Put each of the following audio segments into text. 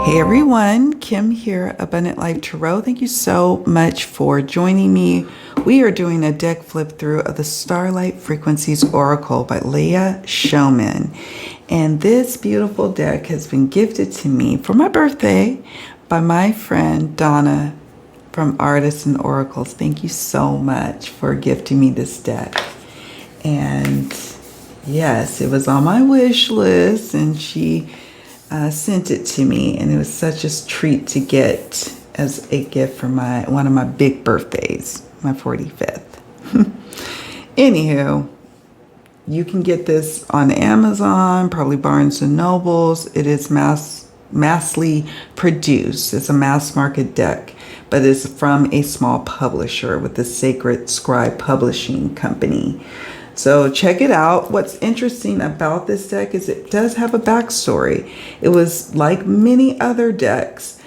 Hey everyone, Kim here, Abundant Life Tarot. Thank you so much for joining me. We are doing a deck flip through of the Starlight Frequencies Oracle by Leah Showman. And this beautiful deck has been gifted to me for my birthday by my friend Donna from Artists and Oracles. Thank you so much for gifting me this deck. And yes, it was on my wish list and she sent it to me, and it was such a treat to get as a gift for one of my big birthdays, my 45th. Anywho, you can get this on Amazon, probably Barnes and Nobles. It is massly produced. It's a mass market deck, but it's from a small publisher with the Sacred Scribe Publishing Company. So check it out. What's interesting about this deck is it does have a backstory. It was, like many other decks,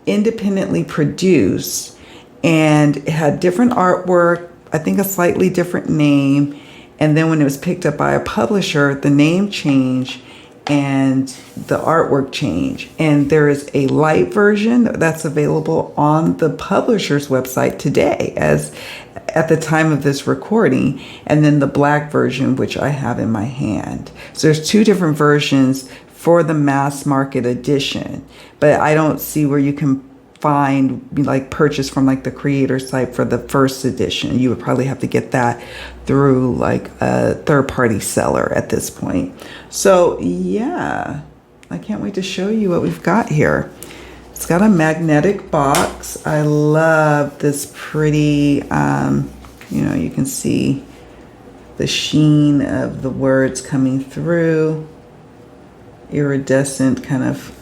independently produced, and it had different artwork, I think a slightly different name. And then when it was picked up by a publisher, the name changed and the artwork changed. And there is a light version that's available on the publisher's website today, as at the time of this recording, and then the black version, which I have in my hand. So there's two different versions for the mass market edition, but I don't see where you can find, like, purchase from like the creator site for the first edition. You would probably have to get that through like a third-party seller at this point. So yeah, I can't wait to show you what we've got here. It's got a magnetic box. I love this pretty, you can see the sheen of the words coming through. Iridescent kind of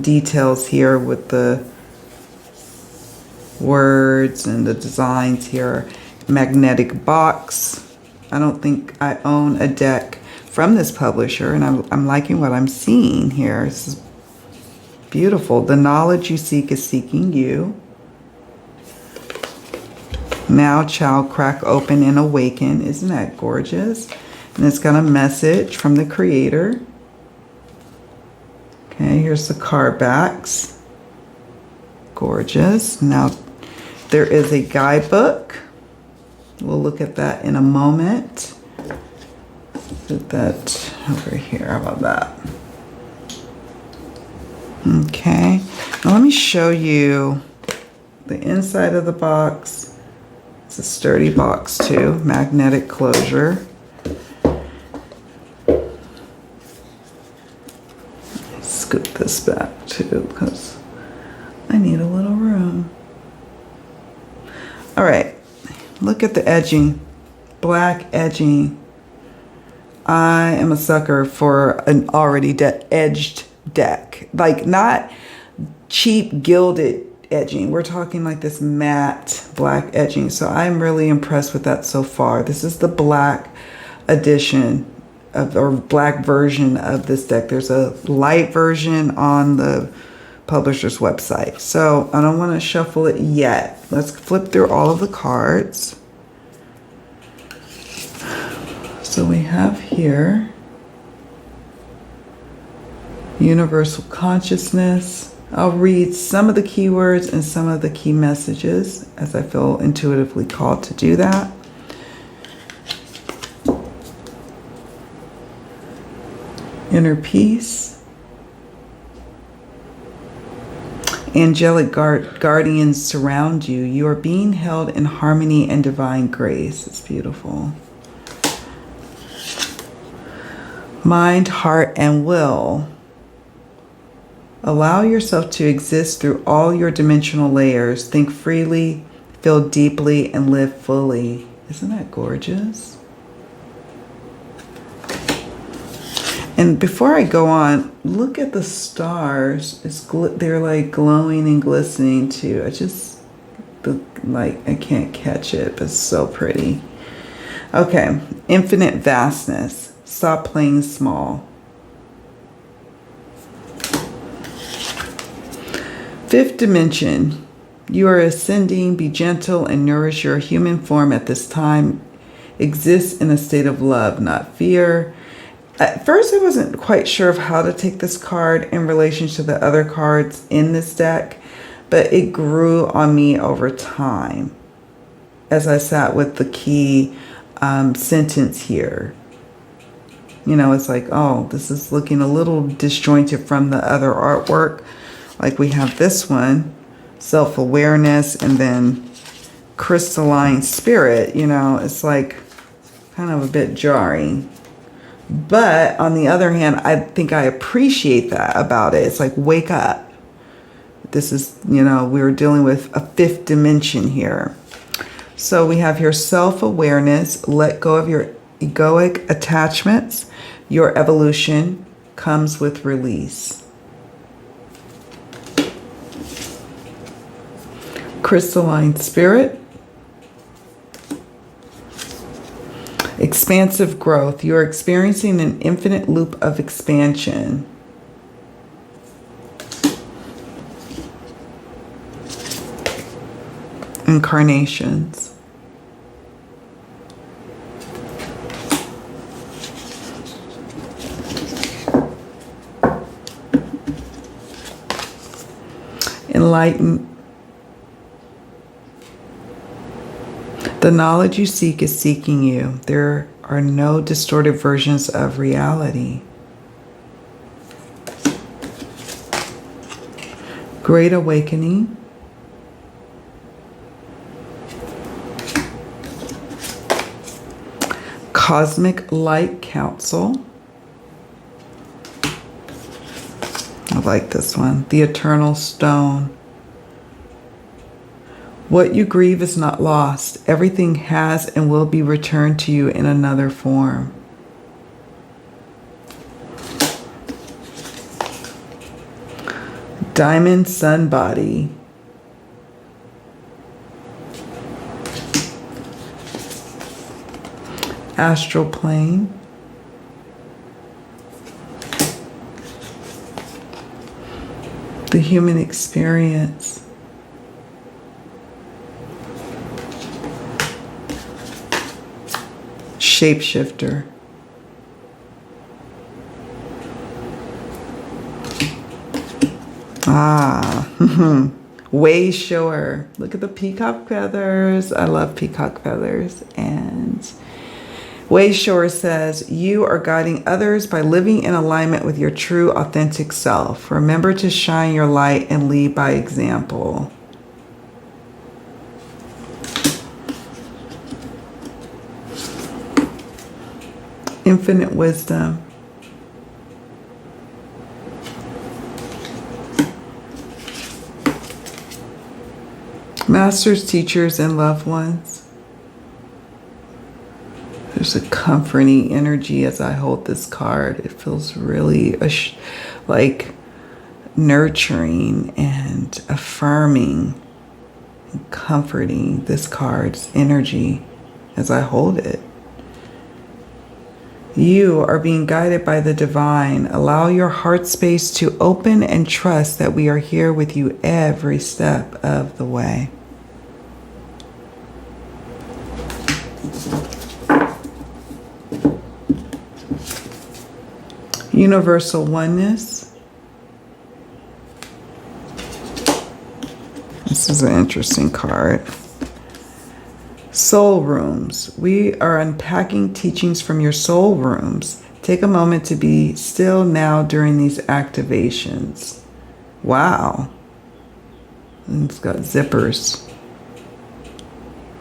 details here with the words and the designs here. Magnetic box. I don't think I own a deck from this publisher, and I'm liking what I'm seeing here. This is beautiful. The knowledge you seek is seeking you. Now, child, crack open and awaken. Isn't that gorgeous? And it's got a message from the creator. Okay, here's the card backs. Gorgeous. Now, there is a guidebook. We'll look at that in a moment. Put that over here. How about that? Okay, now let me show you the inside of the box. It's a sturdy box too, magnetic closure. Scoop this back too because I need a little room. All right, look at the edging, black edging. I am a sucker for an already edged deck, like not cheap gilded edging. We're talking like this matte black edging. So I'm really impressed with that so far. This is the black edition of, or black version of this deck. There's a light version on the publisher's website. So I don't want to shuffle it yet. Let's flip through all of the cards. So we have here Universal Consciousness. I'll read some of the keywords and some of the key messages as I feel intuitively called to do that. Inner peace. Angelic guardians surround you. You are being held in harmony and divine grace. It's beautiful. Mind, heart, and will. Allow yourself to exist through all your dimensional layers. Think freely, feel deeply, and live fully. Isn't that gorgeous? And before I go on, look at the stars. They're like glowing and glistening too. I can't catch it, but it's so pretty. Okay, infinite vastness. Stop playing small. Fifth dimension. You are ascending. Be gentle and nourish your human form at this time. Exist in a state of love, not fear. At first, I wasn't quite sure of how to take this card in relation to the other cards in this deck, but it grew on me over time as I sat with the key sentence here. You know, it's like, oh, this is looking a little disjointed from the other artwork. Like we have this one, self-awareness, and then crystalline spirit. You know, it's like kind of a bit jarring. But on the other hand, I think I appreciate that about it. It's like, wake up. This is, you know, we're dealing with a fifth dimension here. So we have here self-awareness, let go of your egoic attachments. Your evolution comes with release. Crystalline spirit. Expansive growth. You're experiencing an infinite loop of expansion. Incarnations. Enlighten. The knowledge you seek is seeking you. There are no distorted versions of reality. Great awakening. Cosmic light council. I like this one. The eternal stone. What you grieve is not lost. Everything has and will be returned to you in another form. Diamond sun body. Astral plane. The human experience. Shapeshifter. Way shower. Look at the peacock feathers. I love peacock feathers. And Way Shore says, you are guiding others by living in alignment with your true, authentic self. Remember to shine your light and lead by example. Infinite wisdom. Masters, teachers, and loved ones. There's a comforting energy as I hold this card. It feels really like nurturing and affirming and comforting, this card's energy as I hold it. You are being guided by the divine. Allow your heart space to open and trust that we are here with you every step of the way. Universal oneness. This is an interesting card. Soul rooms. We are unpacking teachings from your soul rooms. Take a moment to be still now during these activations. Wow. And it's got zippers.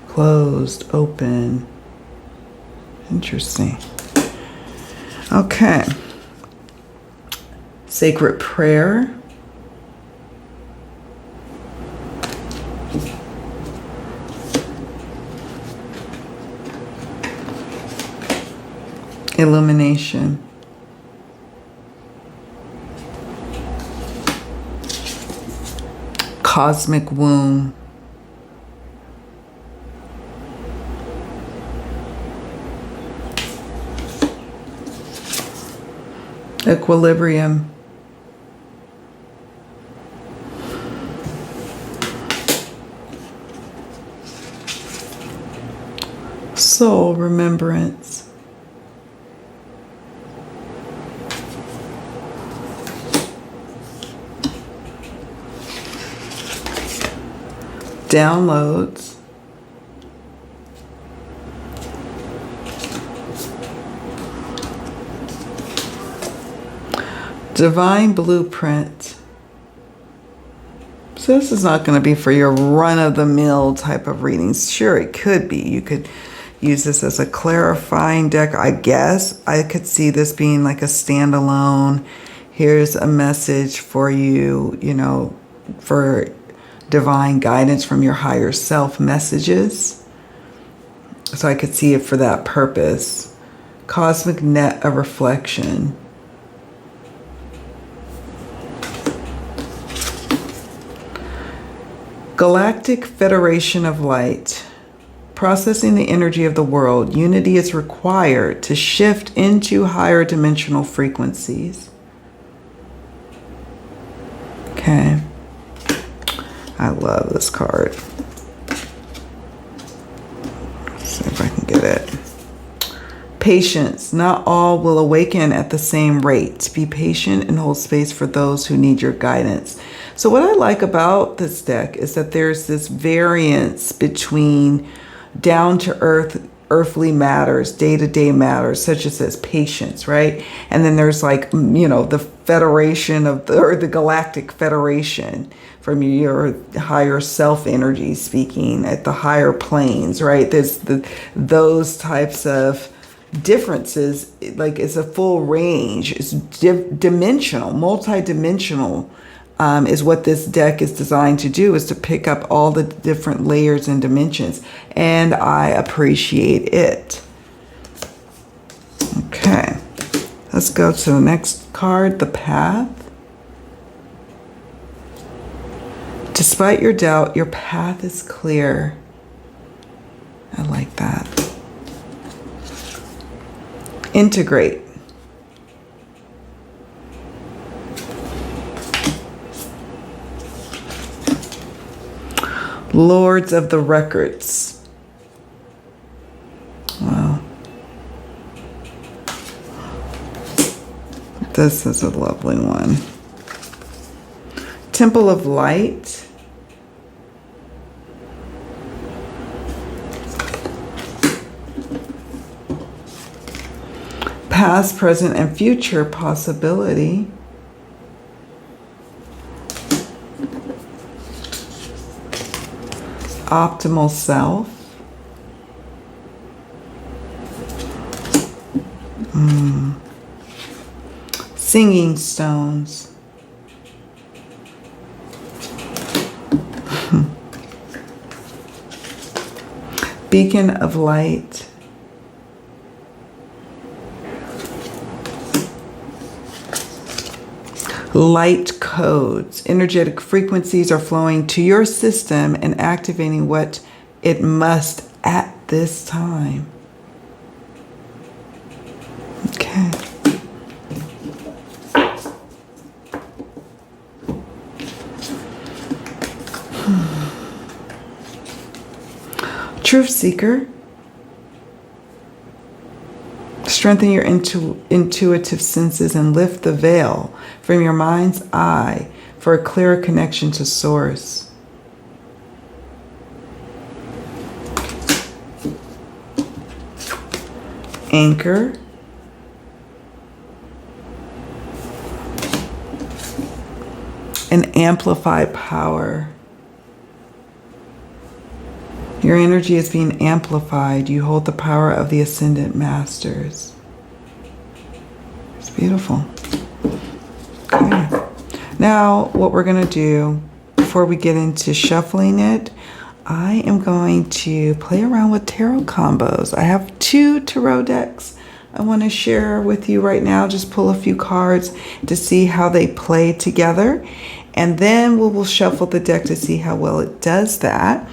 Closed, open. Interesting. Okay. Sacred prayer. Illumination. Cosmic womb. Equilibrium. Soul remembrance. downloads, divine blueprint. So this is not going to be for your run-of-the-mill type of readings. Sure, it could be. You could use this as a clarifying deck, I guess. I could see this being like a standalone. Here's a message for you, you know, for divine guidance from your higher self messages. So I could see it for that purpose. Cosmic net of reflection. Galactic Federation of Light. Processing the energy of the world. Unity is required to shift into higher dimensional frequencies. Okay. I love this card. Let's see if I can get it. Patience. Not all will awaken at the same rate. Be patient and hold space for those who need your guidance. So what I like about this deck is that there's this variance between down-to-earth, earthly matters, day-to-day matters, such as this patience, right? And then there's like, you know, the federation of or the galactic federation from your higher self energy speaking at the higher planes, right? There's those types of differences. Like it's a full range. It's dimensional, multi-dimensional. Is what this deck is designed to do, is to pick up all the different layers and dimensions. And I appreciate it. Okay. Let's go to the next card, the Path. Despite your doubt, your path is clear. I like that. Integrate. Lords of the Records. Wow. This is a lovely one. Temple of Light. Past, present, and future possibility. Optimal self. Singing stones. Beacon of light. Light codes. Energetic frequencies are flowing to your system and activating what it must at this time. Okay. Truth seeker. Strengthen your intuitive senses and lift the veil from your mind's eye for a clearer connection to source. Anchor. And amplify power. Your energy is being amplified. You hold the power of the Ascendant Masters. It's beautiful. Okay. Now, what we're going to do, before we get into shuffling it, I am going to play around with tarot combos. I have 2 tarot decks I want to share with you right now. Just pull a few cards to see how they play together. And then we will shuffle the deck to see how well it does that.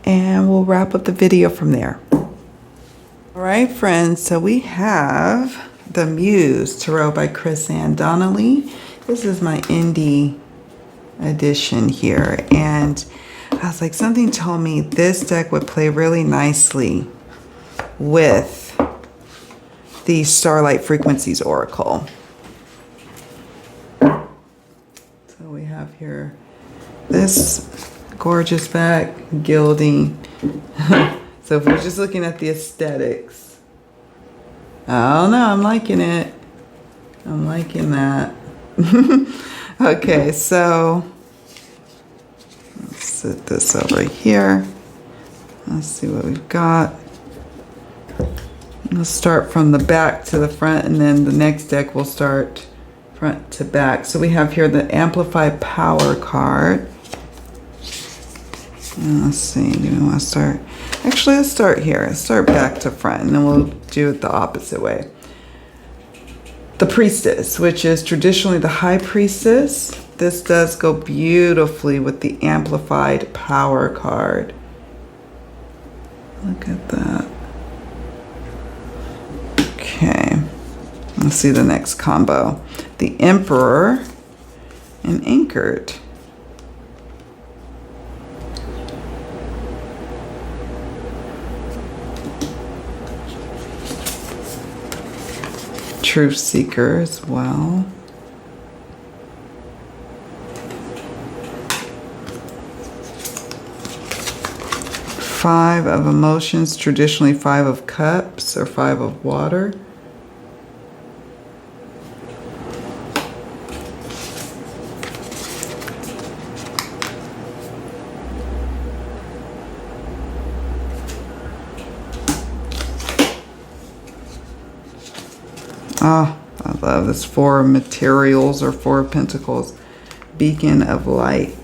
And we'll wrap up the video from there. All right, friends. So we have the Muse Tarot by Chris Ann Donnelly. This is my indie edition here. And I was like, something told me this deck would play really nicely with the Starlight Frequencies Oracle. So we have here this gorgeous back, gilding. So if we're just looking at the aesthetics, I don't know, I'm liking it. I'm liking that. Okay, so let's set this over here. Let's see what we've got. We'll start from the back to the front, and then the next deck will start front to back. So we have here the Amplified Power card. And let's see, do we want to start? Actually, let's start here. Let's start back to front, and then we'll do it the opposite way. The Priestess, which is traditionally the High Priestess. This does go beautifully with the Amplified Power card. Look at that. Okay. Let's see the next combo. The Emperor and Anchored. Truth Seeker as well. Five of Emotions, traditionally Five of Cups or Five of Water. Oh, I love this. Four of Materials or Four of Pentacles. Beacon of Light.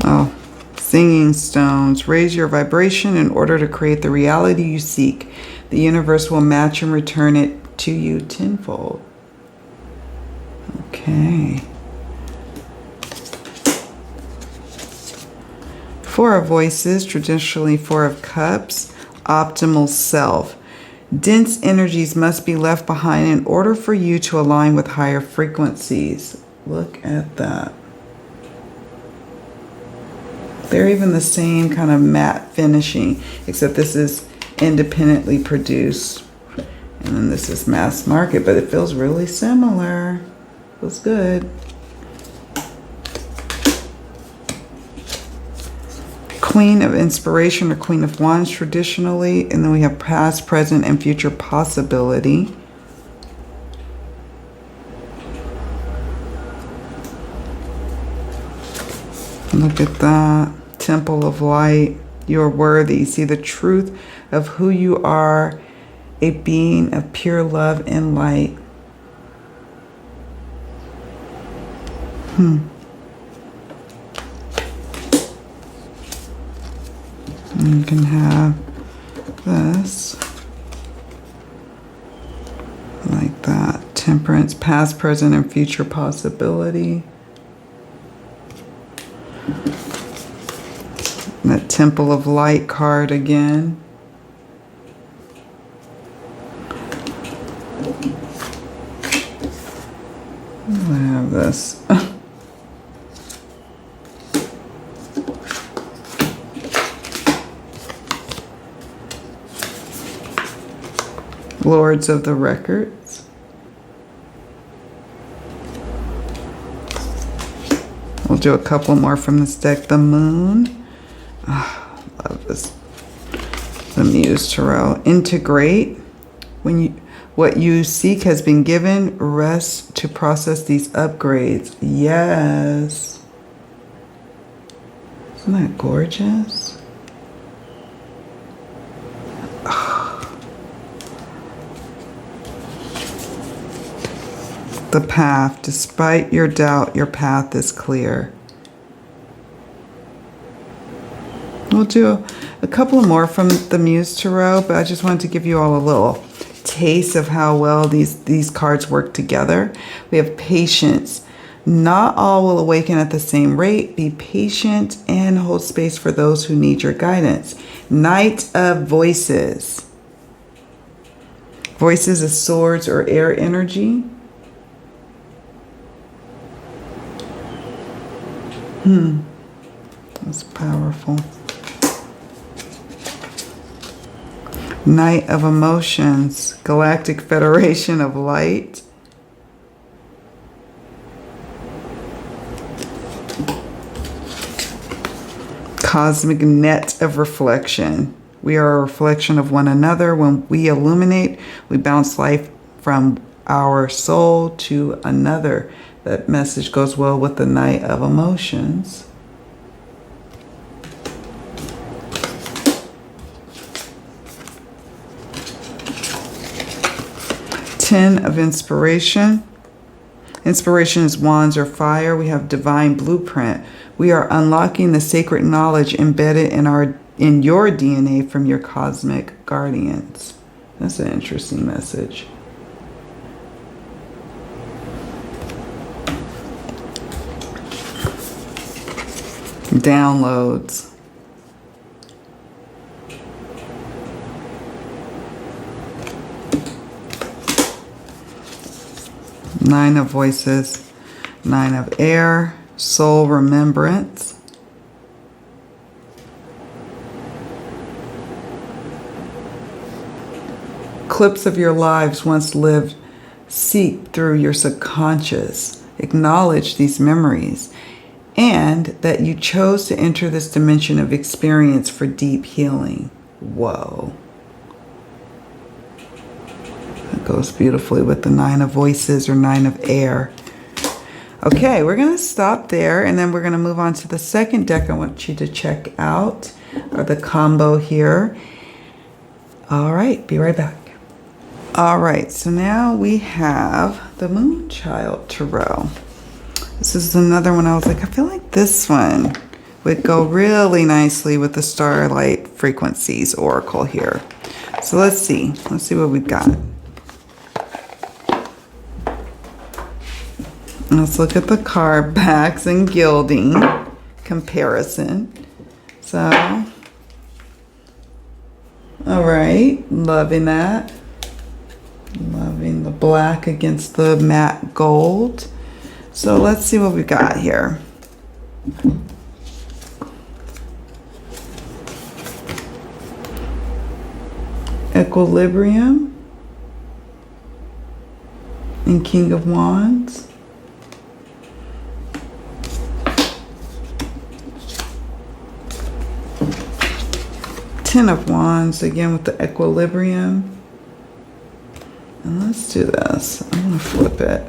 Oh, Singing Stones. Raise your vibration in order to create the reality you seek. The universe will match and return it to you tenfold. Okay. Four of Voices, traditionally Four of Cups, Optimal Self. Dense energies must be left behind in order for you to align with higher frequencies. Look at that. They're even the same kind of matte finishing, except this is independently produced. And then this is mass market, but it feels really similar. Feels good. Queen of Inspiration or Queen of Wands traditionally, and then we have past, present, and future possibility. Look at that. Temple of Light. You're worthy. See the truth of who you are, a being of pure love and light. And you can have this like that. Temperance, past, present, and future possibility. And that Temple of Light card again. I have this. Lords of the Records. We'll do a couple more from this deck. The Moon. Oh, love this. The Muse Tarot. Integrate. What you seek has been given. Rest to process these upgrades. Yes. Isn't that gorgeous? The path. Despite your doubt, your path is clear. We'll do a couple more from the Muse Tarot, but I just wanted to give you all a little taste of how well these cards work together. We have Patience. Not all will awaken at the same rate. Be patient and hold space for those who need your guidance. Knight of Voices. Voices is swords or air energy. That's powerful. Knight of Emotions, Galactic Federation of Light. Cosmic Net of Reflection. We are a reflection of one another. When we illuminate, we bounce life from our soul to another. That message goes well with the Knight of Emotions. Ten of Inspiration. Inspiration is wands or fire. We have divine blueprint. We are unlocking the sacred knowledge embedded in your DNA from your cosmic guardians. That's an interesting message. Downloads. Nine of Voices, Nine of Air, Soul Remembrance. Clips of your lives once lived seep through your subconscious. Acknowledge these memories and that you chose to enter this dimension of experience for deep healing. Whoa. Goes beautifully with the Nine of Voices or Nine of Air. Okay, we're going to stop there and then we're going to move on to the second deck I want you to check out, or the combo here. All right, be right back. All right, so now we have the Moonchild Tarot. This is another one I was like, I feel like this one would go really nicely with the Starlight Frequencies Oracle here. So let's see what we've got. Let's look at the card backs and gilding comparison. So, all right, loving that. Loving the black against the matte gold. So let's see what we've got here. Equilibrium and King of Wands. Ten of Wands, again with the equilibrium. And let's do this. I'm going to flip it.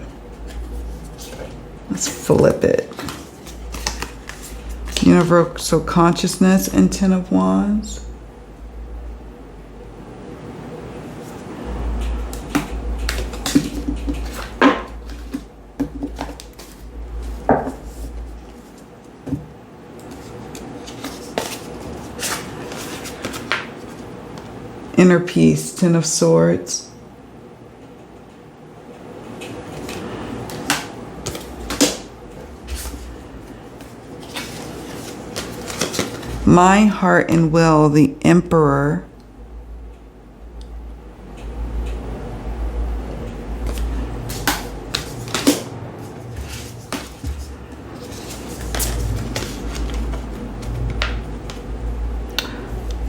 Let's flip it. Universal Consciousness and Ten of Wands. Inner Peace, Ten of Swords. Mind, Heart, and Will, the Emperor.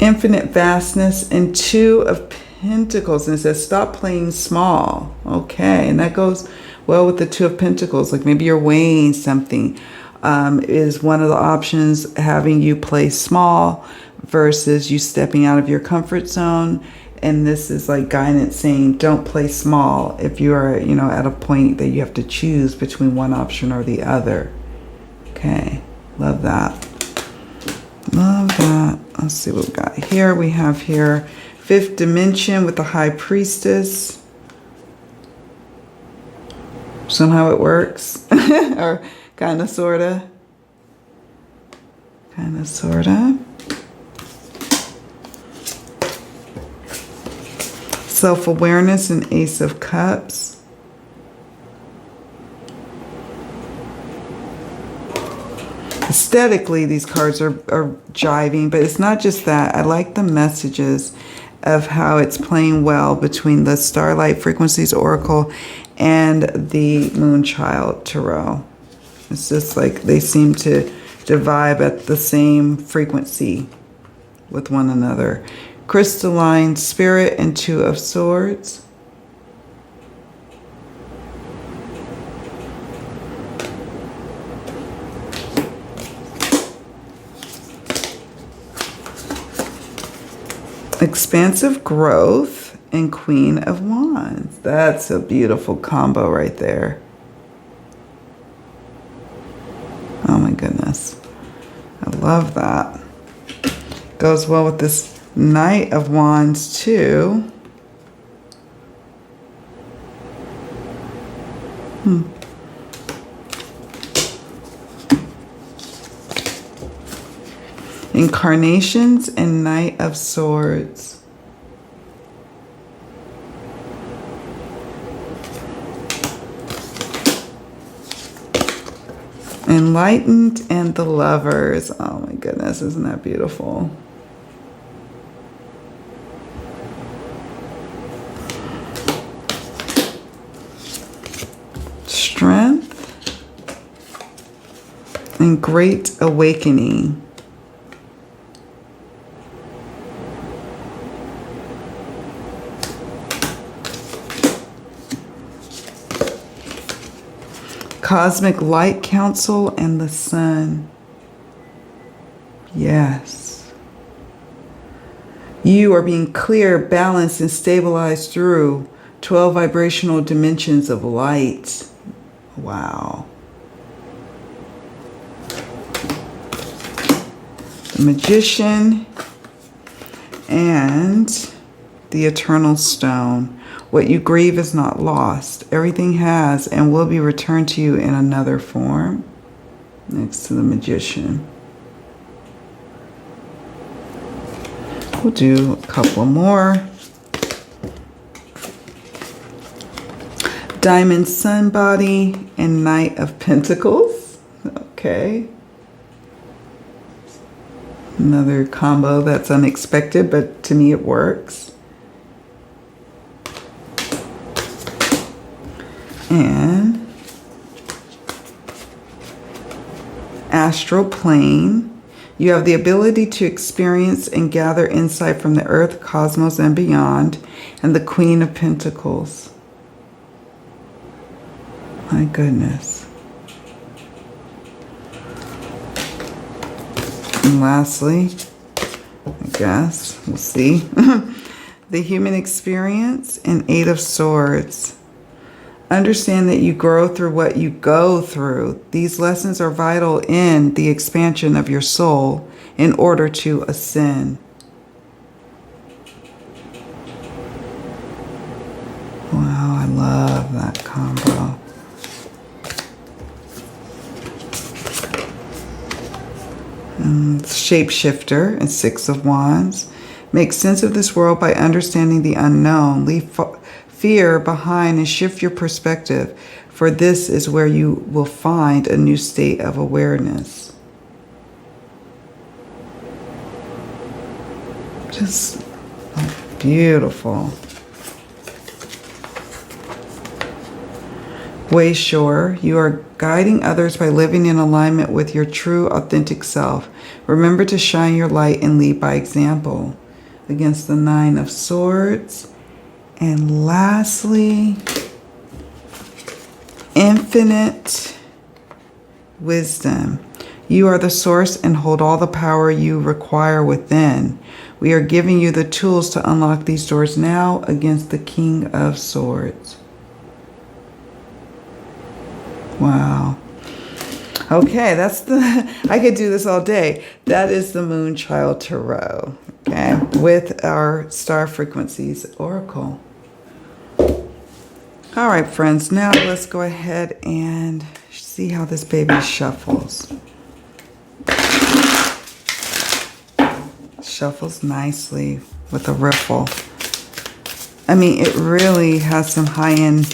Infinite Vastness and Two of Pentacles. And it says, stop playing small. Okay, and that goes well with the Two of Pentacles. Like maybe you're weighing something. Is one of the options having you play small versus you stepping out of your comfort zone. And this is like guidance saying, don't play small if you are, at a point that you have to choose between one option or the other. Okay, love that. Love that. Let's see what we got here. We have here Fifth Dimension with the High Priestess. Somehow it works. Or kind of, sort of. Kind of, sort of. Self-awareness and Ace of Cups. Aesthetically, these cards are jiving, but it's not just that. I like the messages of how it's playing well between the Starlight Frequencies Oracle and the Moonchild Tarot. It's just like they seem to vibe at the same frequency with one another. Crystalline Spirit and Two of Swords. Expansive Growth and Queen of Wands. That's a beautiful combo right there. Oh my goodness. I love that. Goes well with this Knight of Wands too. Incarnations and Knight of Swords. Enlightened and the Lovers. Oh my goodness, isn't that beautiful? Strength and Great Awakening. Cosmic Light Council and the Sun. Yes. You are being clear, balanced, and stabilized through 12 vibrational dimensions of light. Wow. The Magician and the Eternal Stone. What you grieve is not lost. Everything has and will be returned to you in another form. Next to the Magician. We'll do a couple more. Diamond Sun Body and Knight of Pentacles. Okay. Another combo that's unexpected, but to me it works. And Astral Plane. You have the ability to experience and gather insight from the earth, cosmos, and beyond. And the Queen of Pentacles. My goodness. And lastly, I guess, we'll see. The Human Experience and Eight of Swords. Understand that you grow through what you go through. These lessons are vital in the expansion of your soul in order to ascend. Wow, I love that combo. Shapeshifter and Six of Wands. Make sense of this world by understanding the unknown. Leave fear behind and shift your perspective, for this is where you will find a new state of awareness. Just beautiful. Waysure, you are guiding others by living in alignment with your true, authentic self. Remember to shine your light and lead by example. Against the Nine of Swords. And lastly, Infinite Wisdom. You are the source and hold all the power you require within. We are giving you the tools to unlock these doors now against the King of Swords. Wow. Okay, that's the, I could do this all day. That is the Moonchild Tarot, okay, with our Star Frequencies Oracle. All right, friends, now let's go ahead and see how this baby shuffles. Shuffles nicely with a ripple. I mean, it really has some high-end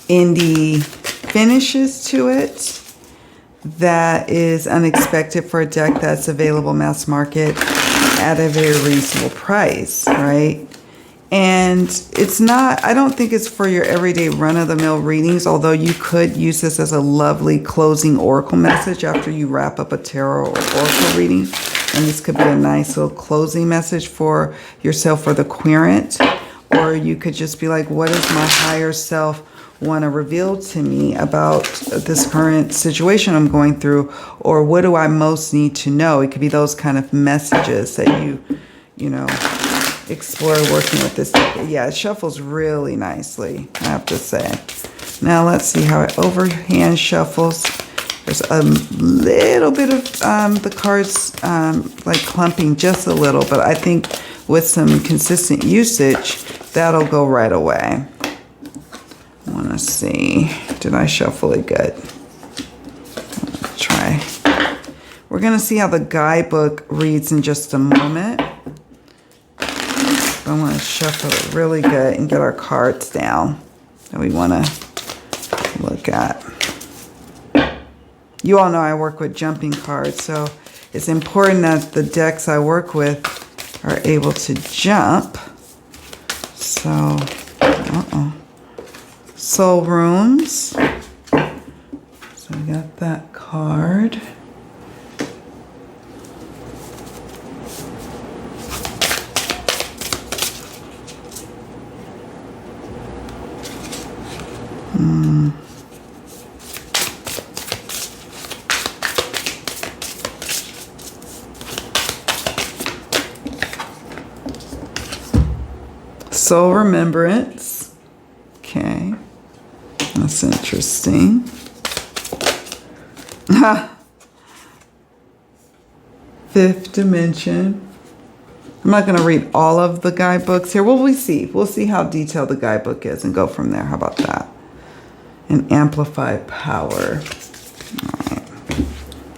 indie finishes to it that is unexpected for a deck that's available mass market at a very reasonable price, right? And it's not, I don't think it's for your everyday run-of-the-mill readings, although you could use this as a lovely closing oracle message after you wrap up a tarot or oracle reading. And this could be a nice little closing message for yourself or the querent. Or you could just be like, what does my higher self want to reveal to me about this current situation I'm going through? Or what do I most need to know? It could be those kind of messages that you know, explore working with this deck. Yeah, it shuffles really nicely, I have to say. Now let's see how it overhand shuffles. There's a little bit of the cards like clumping just a little, but I think with some consistent usage, that'll go right away. I want to see, did I shuffle it good? Let's try. We're going to see how the guidebook reads in just a moment. I want to shuffle it really good and get our cards down that we want to look at. You all know I work with jumping cards, so it's important that the decks I work with are able to jump. So, Soul Rooms. So we got that card. Soul Remembrance. Okay. That's interesting. Fifth Dimension. I'm not going to read all of the guidebooks here. Well, we see. We'll see how detailed the guidebook is and go from there. How about that? And Amplified Power. All right.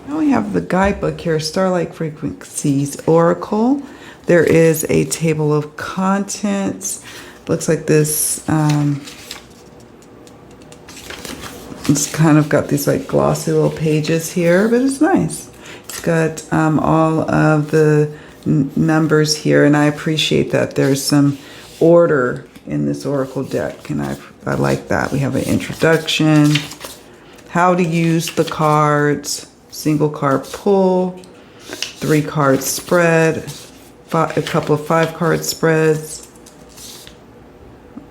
Now we have the guidebook here, Starlight Frequencies Oracle. There is a table of contents. Looks like this, it's kind of got these like glossy little pages here, but it's nice. It's got all of the numbers here, and I appreciate that there's some order in this Oracle deck, and I like that. We have an introduction, how to use the cards, single card pull, 3 card spread, a couple of 5-card spreads.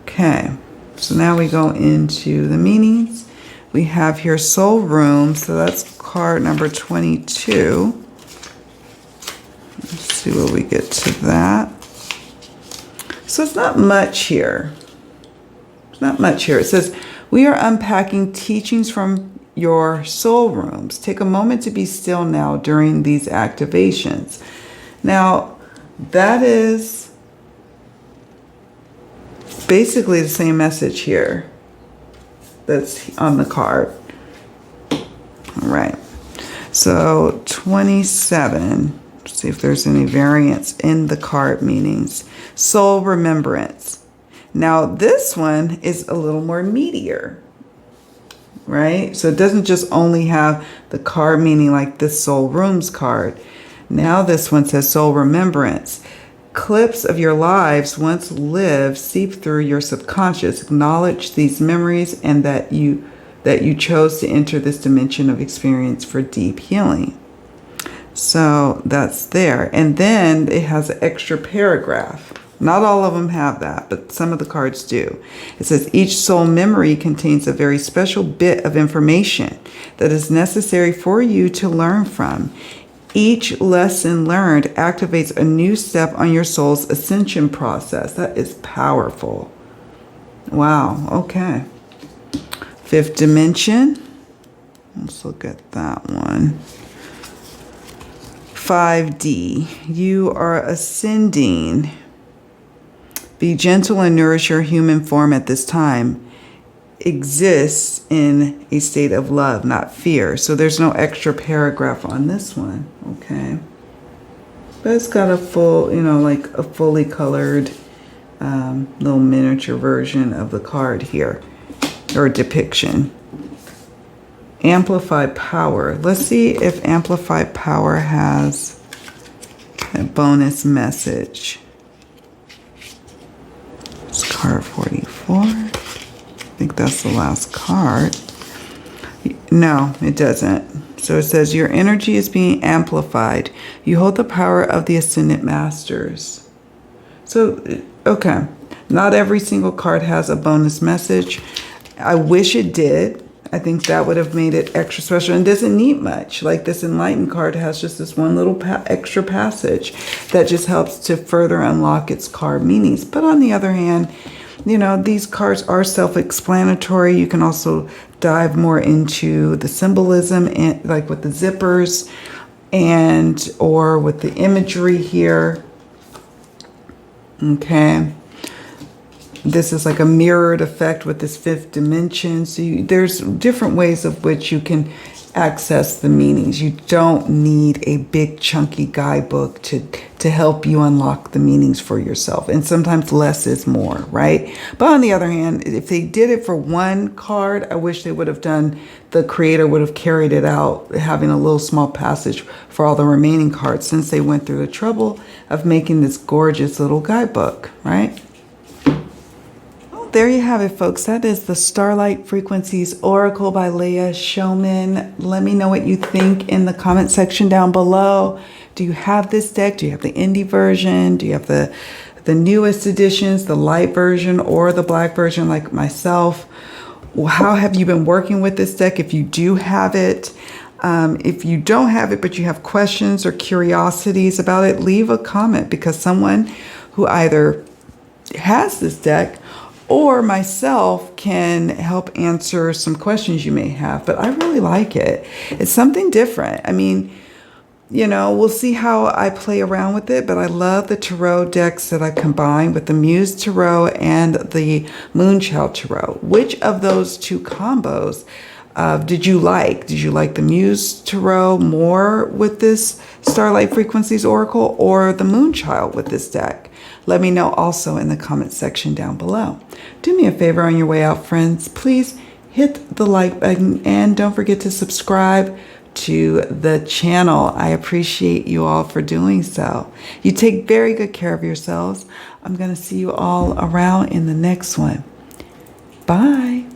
Okay, so now we go into the meanings. We have here Soul Room, so that's card number 22. Let's see where we get to that. So it's not much here. It's not much here. It says, we are unpacking teachings from your soul rooms. Take a moment to be still now during these activations. Now, that is basically the same message here that's on the card. All right. So 27. Let's see if there's any variance in the card meanings. Soul Remembrance. Now this one is a little more meatier, right? So it doesn't just only have the card meaning like this Soul Rooms card. Now this one says Soul Remembrance. Clips of your lives once lived seep through your subconscious. Acknowledge these memories and that you chose to enter this dimension of experience for deep healing. So that's there. And then it has an extra paragraph. Not all of them have that, but some of the cards do. It says each soul memory contains a very special bit of information that is necessary for you to learn from. Each lesson learned activates a new step on your soul's ascension process. That is powerful. Wow, okay. Fifth Dimension. Let's look at that one. 5D. You are ascending. Be gentle and nourish your human form at this time. Exists in a state of love, not fear. So there's no extra paragraph on this one. Okay. But it's got a full, like a fully colored little miniature version of the card here, or depiction. Amplified Power. Let's see if Amplified Power has a bonus message. It's card 44. I think that's the last card. No, it doesn't. So it says your energy is being amplified. You hold the power of the Ascendant Masters. So, okay. Not every single card has a bonus message. I wish it did. I think that would have made it extra special and doesn't need much. Like this Enlightened card has just this one little extra passage that just helps to further unlock its card meanings. But on the other hand, you know, these cards are self-explanatory. You can also dive more into the symbolism, and like with the zippers and or with the imagery here. Okay. This is like a mirrored effect with this fifth dimension. So there's different ways of which you can access the meanings. You don't need a big chunky guidebook to help you unlock the meanings for yourself. And sometimes less is more, right? But on the other hand, if they did it for one card, I wish they would have done, the creator would have carried it out, having a little small passage for all the remaining cards, since they went through the trouble of making this gorgeous little guidebook, right? There you have it, folks. That is the Starlight Frequencies Oracle by Leah Showman. Let me know what you think in the comment section down below. Do you have this deck? Do you have the indie version? Do you have the newest editions, the light version or the black version like myself? How have you been working with this deck if you do have it? If you don't have it, but you have questions or curiosities about it, leave a comment, because someone who either has this deck or myself can help answer some questions you may have. But I really like it. It's something different. I mean, you know, we'll see how I play around with it, but I love the tarot decks that I combine with the Muse Tarot and the Moonchild Tarot. Which of those two combos did you like? Did you like the Muse Tarot more with this Starlight Frequencies Oracle, or the Moonchild with this deck? Let me know also in the comment section down below. Do me a favor on your way out, friends. Please hit the like button and don't forget to subscribe to the channel. I appreciate you all for doing so. You take very good care of yourselves. I'm going to see you all around in the next one. Bye.